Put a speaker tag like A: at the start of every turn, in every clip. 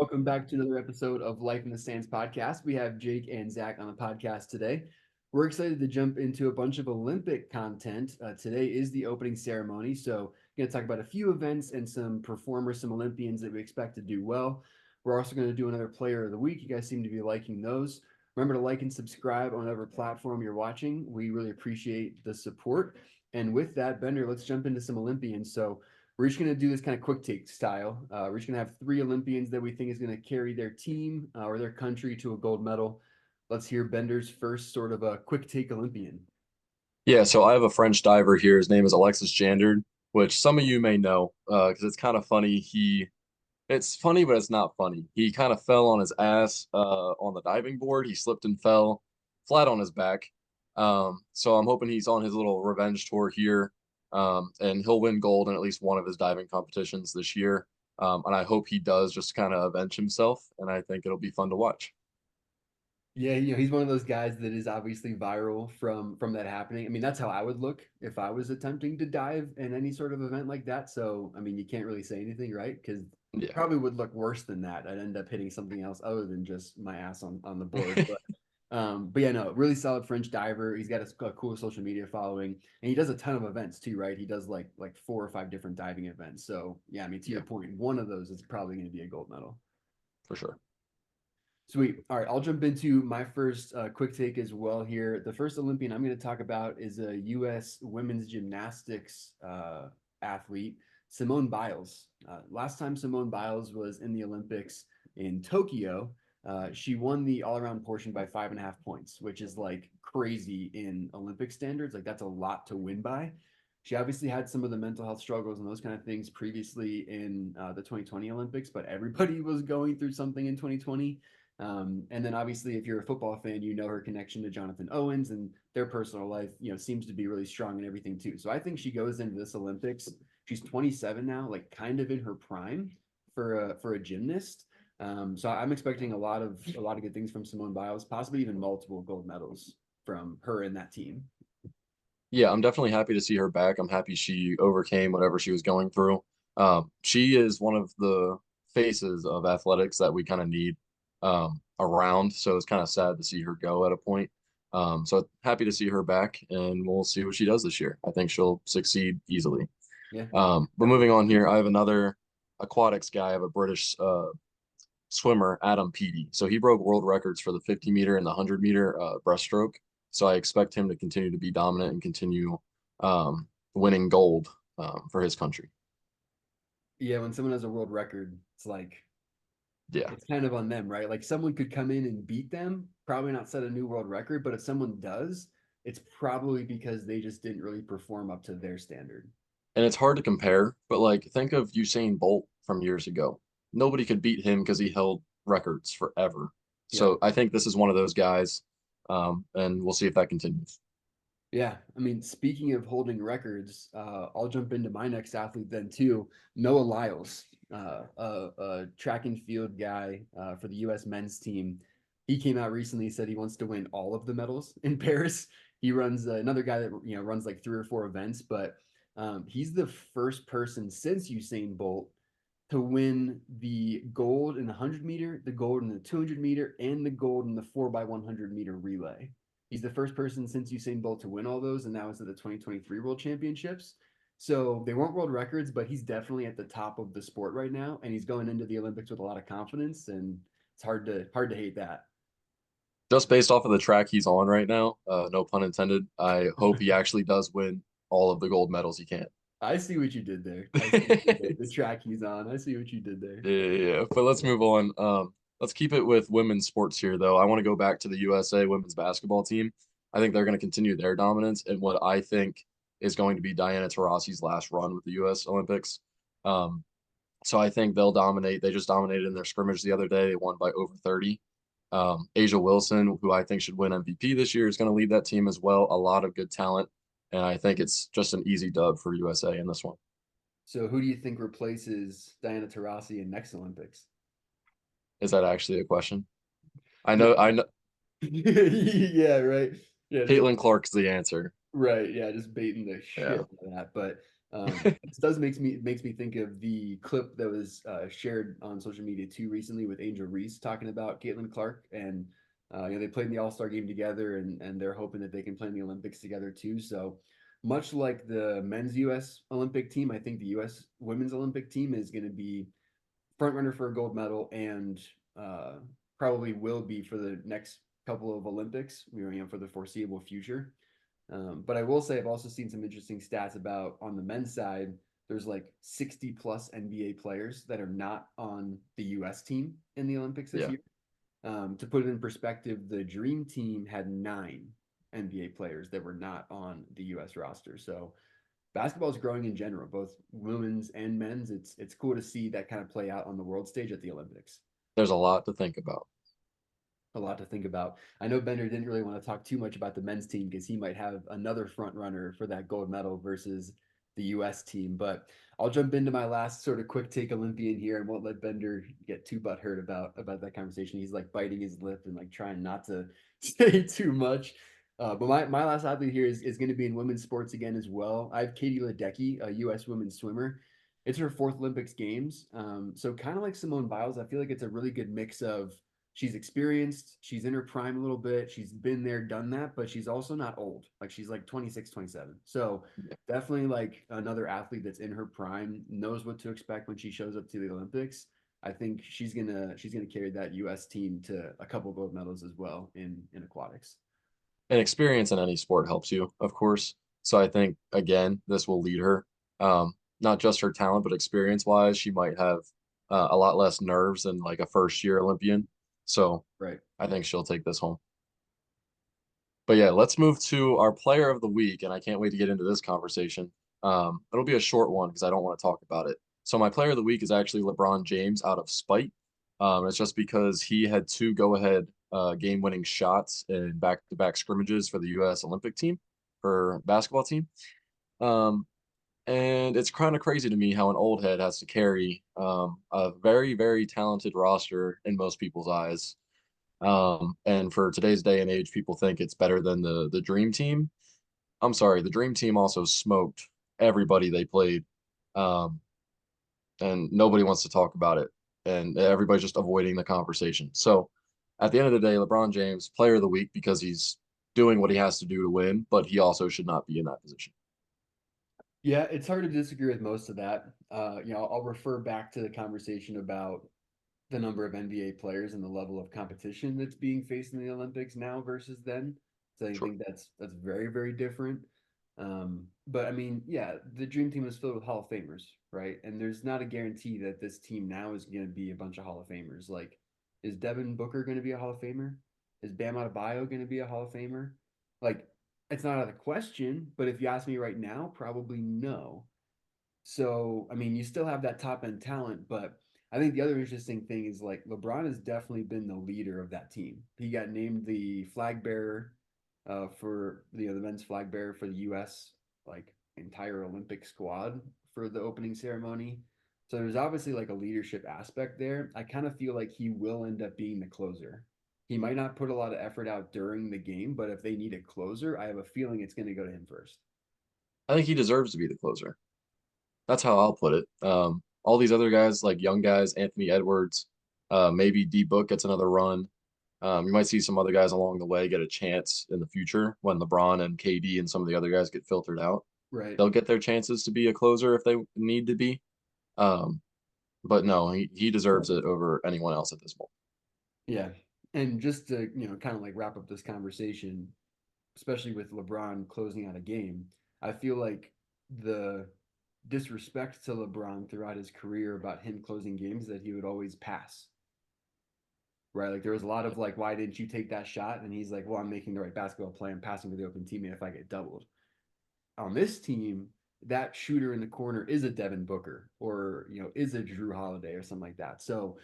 A: Welcome back to another episode of Life in the Stands podcast. We have Jake and Zach on the podcast today. We're excited to jump into a bunch of Olympic content. Today is the opening ceremony, so we're going to talk about a few events and some performers, some Olympians that we expect to do well. We're also going to do another Player of the Week. You guys seem to be liking those. Remember to like and subscribe on whatever platform you're watching. We really appreciate the support. And with that, Bender, let's jump into some Olympians. So we're just going to do this kind of quick take style. We're just going to have three Olympians that we think is going to carry their team or their country to a gold medal. Let's hear Bender's first sort of a quick take Olympian.
B: Yeah, so I have a French diver here. His name is Alexis Jandard, which some of you may know because it's kind of funny. It's funny, but it's not funny. He kind of fell on his ass on the diving board. He slipped and fell flat on his back. So I'm hoping he's on his little revenge tour here, and he'll win gold in at least one of his diving competitions this year. And I hope he does just kind of avenge himself, and I think it'll be fun to watch.
A: Yeah, he's one of those guys that is obviously viral from that happening. I mean, that's how I would look if I was attempting to dive in any sort of event like that. So, I mean, you can't really say anything, right? Because
B: Yeah.
A: probably would look worse than that. I'd end up hitting something else other than just my ass on the board. But yeah, no, really solid French diver. He's got a cool social media following, and he does a ton of events too, right? He does like 4 or 5 different diving events. So yeah, I mean, to your
B: Yeah,
A: point, one of those is probably going to be a gold medal.
B: for sure.
A: Sweet. All right, I'll jump into my first quick take as well here. The first Olympian I'm going to talk about is a U.S. women's gymnastics athlete, Simone Biles. Last time Simone Biles was in the Olympics in Tokyo, she won the all-around portion by 5.5 points, which is like crazy in Olympic standards. Like that's a lot to win by. She obviously had some of the mental health struggles and those kind of things previously in the 2020 Olympics, but everybody was going through something in 2020. And then obviously, if you're a football fan, you know her connection to Jonathan Owens and their personal life, seems to be really strong and everything too. So I think she goes into this Olympics. She's 27 now, like kind of in her prime for a gymnast. So I'm expecting a lot of good things from Simone Biles, possibly even multiple gold medals from her and that team.
B: Yeah, I'm definitely happy to see her back. I'm happy she overcame whatever she was going through. She is one of the faces of athletics that we kind of need around. So it's kind of sad to see her go at a point. So happy to see her back, and we'll see what she does this year. I think she'll succeed easily.
A: Yeah,
B: But moving on here, I have another aquatics guy. I have a British swimmer, Adam Peaty. So he broke world records for the 50 meter and the 100 meter breaststroke. So I expect him to continue to be dominant and continue winning gold for his country.
A: yeah. When someone has a world record, it's like
B: Yeah.
A: it's kind of on them, right? Like someone could come in and beat them, probably not set a new world record, but if someone does, it's probably because they just didn't really perform up to their standard.
B: And it's hard to compare, but like think of Usain Bolt from years ago. Nobody could beat him because he held records forever.
A: Yeah.
B: So I think this is one of those guys, and we'll see if that continues.
A: Yeah. I mean, speaking of holding records, I'll jump into my next athlete then too. Noah Lyles, a track and field guy for the U.S. men's team. He came out recently, said he wants to win all of the medals in Paris. He runs another guy that runs like 3 or 4 events, but he's the first person since Usain Bolt to win the gold in the 100 meter, the gold in the 200 meter, and the gold in the 4x100 meter relay. He's the first person since Usain Bolt to win all those, and that was at the 2023 World Championships. So they weren't world records, but he's definitely at the top of the sport right now, and he's going into the Olympics with a lot of confidence, and it's hard to hate that.
B: Just based off of the track he's on right now, no pun intended, I hope he actually does win all of the gold medals he can.
A: I see what you did there. I see what you did. The track he's on. I see what you did there.
B: Yeah. But let's move on. Let's keep it with women's sports here, though. I want to go back to the USA women's basketball team. I think they're going to continue their dominance in what I think is going to be Diana Taurasi's last run with the U.S. Olympics. Um, so I think they'll dominate. They just dominated in their scrimmage the other day. They won by over 30. Asia Wilson, who I think should win MVP this year, is going to lead that team as well. A lot of good talent. And I think it's just an easy dub for USA in this one.
A: So who do you think replaces Diana Taurasi in next Olympics?
B: Is that actually a question?
A: Yeah.
B: I know
A: Yeah, right. Yeah, just
B: Caitlin Clark's the answer.
A: right. Yeah, just baiting the shit
B: Yeah.
A: out of that. But This does makes me think of the clip that was shared on social media too recently with Angel Reese talking about Caitlin Clark, and they played in the All Star game together, and they're hoping that they can play in the Olympics together too. So much like the men's U.S. Olympic team, I think the U.S. women's Olympic team is going to be front runner for a gold medal, and uh, probably will be for the next couple of Olympics, for the foreseeable future. But I will say I've also seen some interesting stats about on the men's side. There's like 60 plus NBA players that are not on the U.S. team in the Olympics this
B: Yeah,
A: year. To put it in perspective, the Dream Team had 9 NBA players that were not on the U.S. roster. So basketball is growing in general, both women's and men's. It's cool to see that kind of play out on the world stage at the Olympics.
B: there's a lot to think about.
A: A lot to think about. I know Bender didn't really want to talk too much about the men's team because he might have another front runner for that gold medal versus the U.S. team. But I'll jump into my last sort of quick take Olympian here and won't let Bender get too butthurt about that conversation. He's like biting his lip and like trying not to say too much. But my last athlete here is going to be in women's sports again as well. I have Katie Ledecky, a U.S. women's swimmer. It's her fourth Olympics games. So kind of like Simone Biles, I feel like it's a really good mix of she's experienced, she's in her prime a little bit, she's been there, done that, but she's also not old. Like she's like 26, 27. So
B: Yeah.
A: definitely like another athlete that's in her prime, knows what to expect when she shows up to the Olympics. I think she's gonna carry that US team to a couple gold medals as well in aquatics.
B: And experience in any sport helps you, of course. So I think again, this will lead her. Not just her talent, but experience wise, she might have a lot less nerves than like a first year Olympian. So
A: Right.
B: I think she'll take this home. But yeah, let's move to our player of the week, and I can't wait to get into this conversation. It'll be a short one because I don't want to talk about it. So my player of the week is actually LeBron James out of spite. It's just because he had two go-ahead game-winning shots in back-to-back scrimmages for the U.S. Olympic team, for basketball team. Um, and it's kind of crazy to me how an old head has to carry a very, very talented roster in most people's eyes. And for today's day and age, people think it's better than the Dream Team. I'm sorry, the Dream Team also smoked everybody they played, um, and nobody wants to talk about it, and everybody's just avoiding the conversation. So, at the end of the day, LeBron James, Player of the Week, because he's doing what he has to do to win, but he also should not be in that position.
A: Yeah, it's hard to disagree with most of that. I'll refer back to the conversation about the number of NBA players and the level of competition that's being faced in the Olympics now versus then. So I
B: Sure.
A: think that's very, very different. But I mean, yeah, the dream team is filled with Hall of Famers, right? And there's not a guarantee that this team now is going to be a bunch of Hall of Famers. Like, is Devin Booker going to be a Hall of Famer? Is Bam Adebayo going to be a Hall of Famer? Like, it's not out of the question. But if you ask me right now, probably no. So, I mean, you still have that top end talent, but I think the other interesting thing is like LeBron has definitely been the leader of that team. He got named the flag bearer for the men's flag bearer for the U.S. like entire Olympic squad for the opening ceremony. So there's obviously like a leadership aspect there. I kind of feel like he will end up being the closer. He might not put a lot of effort out during the game, but if they need a closer, I have a feeling it's going to go to him first.
B: I think he deserves to be the closer. That's how I'll put it. All these other guys, like young guys, Anthony Edwards, maybe D Book gets another run. You might see some other guys along the way get a chance in the future when LeBron and KD and some of the other guys get filtered out.
A: Right.
B: They'll get their chances to be a closer if they need to be. Um, but no, he deserves it over anyone else at this point.
A: Yeah. And just to, kind of like wrap up this conversation, especially with LeBron closing out a game, I feel like the disrespect to LeBron throughout his career about him closing games that he would always pass. Right. Like there was a lot of like, why didn't you take that shot? And he's like, well, I'm making the right basketball play. I'm passing to the open teammate if I get doubled. On this team, that shooter in the corner is a Devin Booker or is a Drew Holiday or something like that. So,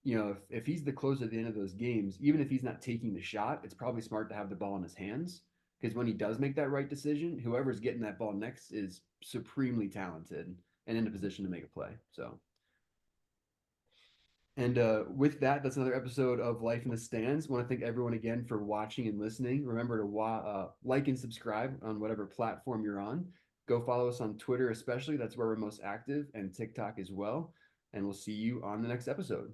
A: if he's the closer at the end of those games, even if he's not taking the shot, it's probably smart to have the ball in his hands because when he does make that right decision, whoever's getting that ball next is supremely talented and in a position to make a play. So, and with that, that's another episode of Life in the Stands. I want to thank everyone again for watching and listening. Remember to like and subscribe on whatever platform you're on. Go follow us on Twitter, especially. That's where we're most active, and TikTok as well. And we'll see you on the next episode.